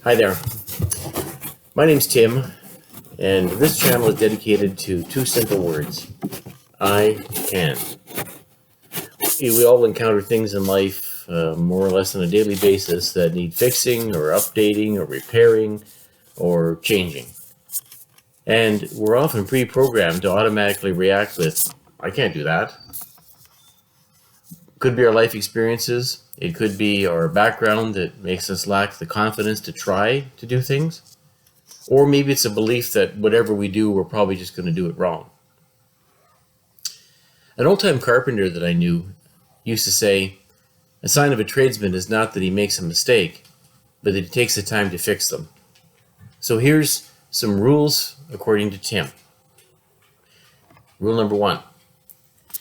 Hi there. My name's Tim, and this channel is dedicated to two simple words. I can. We all encounter things in life, more or less on a daily basis, that need fixing or updating or repairing or changing. And we're often pre-programmed to automatically react with, I can't do that. Could be our life experiences. It could be our background that makes us lack the confidence to try to do things. Or maybe it's a belief that whatever we do, we're probably just going to do it wrong. An old-time carpenter that I knew used to say, a sign of a tradesman is not that he makes a mistake, but that he takes the time to fix them. So here's some rules according to Tim. Rule number 1,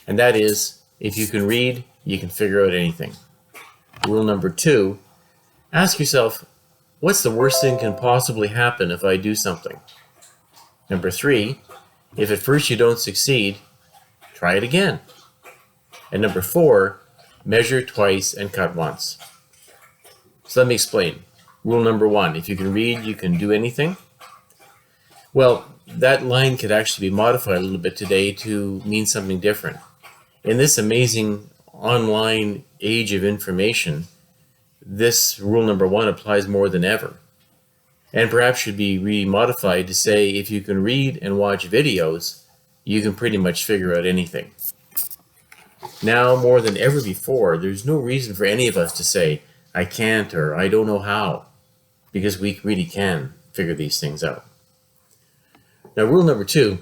and that is, if you can read, you can figure out anything. Rule number 2, ask yourself, what's the worst thing can possibly happen if I do something? Number 3, if at first you don't succeed, try it again. And number 4, measure twice and cut once. So let me explain. Rule number 1, if you can read, you can do anything. Well, that line could actually be modified a little bit today to mean something different. In this amazing online age of information, this rule number 1 applies more than ever, and perhaps should be remodified to say, if you can read and watch videos, you can pretty much figure out anything. Now, more than ever before, there's no reason for any of us to say, I can't or I don't know how, because we really can figure these things out. Now, rule number 2,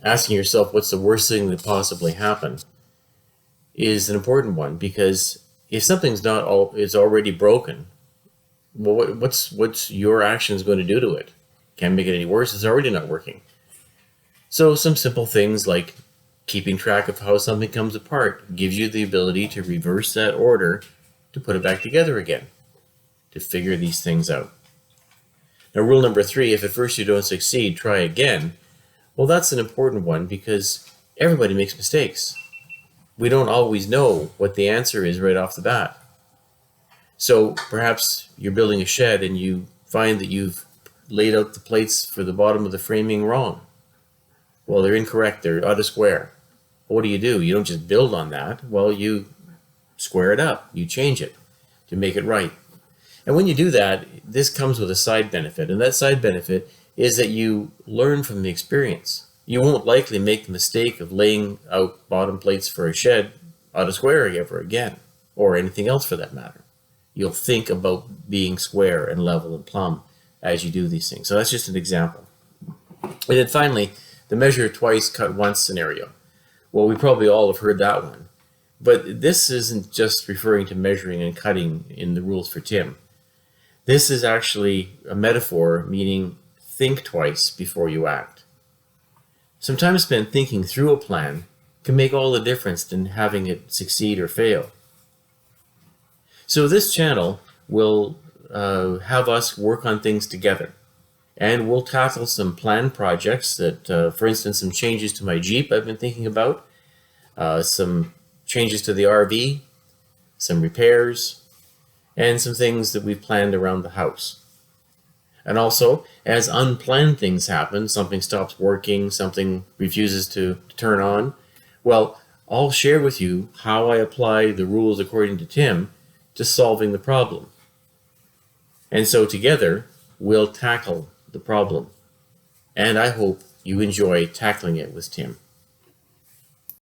asking yourself what's the worst thing that possibly happen, is an important one, because if something's is already broken, well, what's your actions going to do to it? Can't make it any worse. It's already not working. So some simple things like keeping track of how something comes apart gives you the ability to reverse that order to put it back together again, to figure these things out. Now, rule number 3, if at first you don't succeed, try again. Well, that's an important one because everybody makes mistakes. We don't always know what the answer is right off the bat. So perhaps you're building a shed and you find that you've laid out the plates for the bottom of the framing wrong. Well, they're incorrect. They're out of square. What do? You don't just build on that. Well, you square it up. You change it to make it right. And when you do that, this comes with a side benefit. And that side benefit is that you learn from the experience. You won't likely make the mistake of laying out bottom plates for a shed out of square ever again, or anything else for that matter. You'll think about being square and level and plumb as you do these things. So that's just an example. And then finally, the measure twice, cut once scenario. Well, we probably all have heard that one. But this isn't just referring to measuring and cutting in the rules for Tim. This is actually a metaphor meaning think twice before you act. Some time spent thinking through a plan can make all the difference in having it succeed or fail. So this channel will have us work on things together. And we'll tackle some planned projects that, for instance, some changes to my Jeep I've been thinking about, some changes to the RV, some repairs, and some things that we've planned around the house. And also, as unplanned things happen, something stops working, something refuses to turn on, well, I'll share with you how I apply the rules according to Tim to solving the problem. And so together, we'll tackle the problem. And I hope you enjoy tackling it with Tim.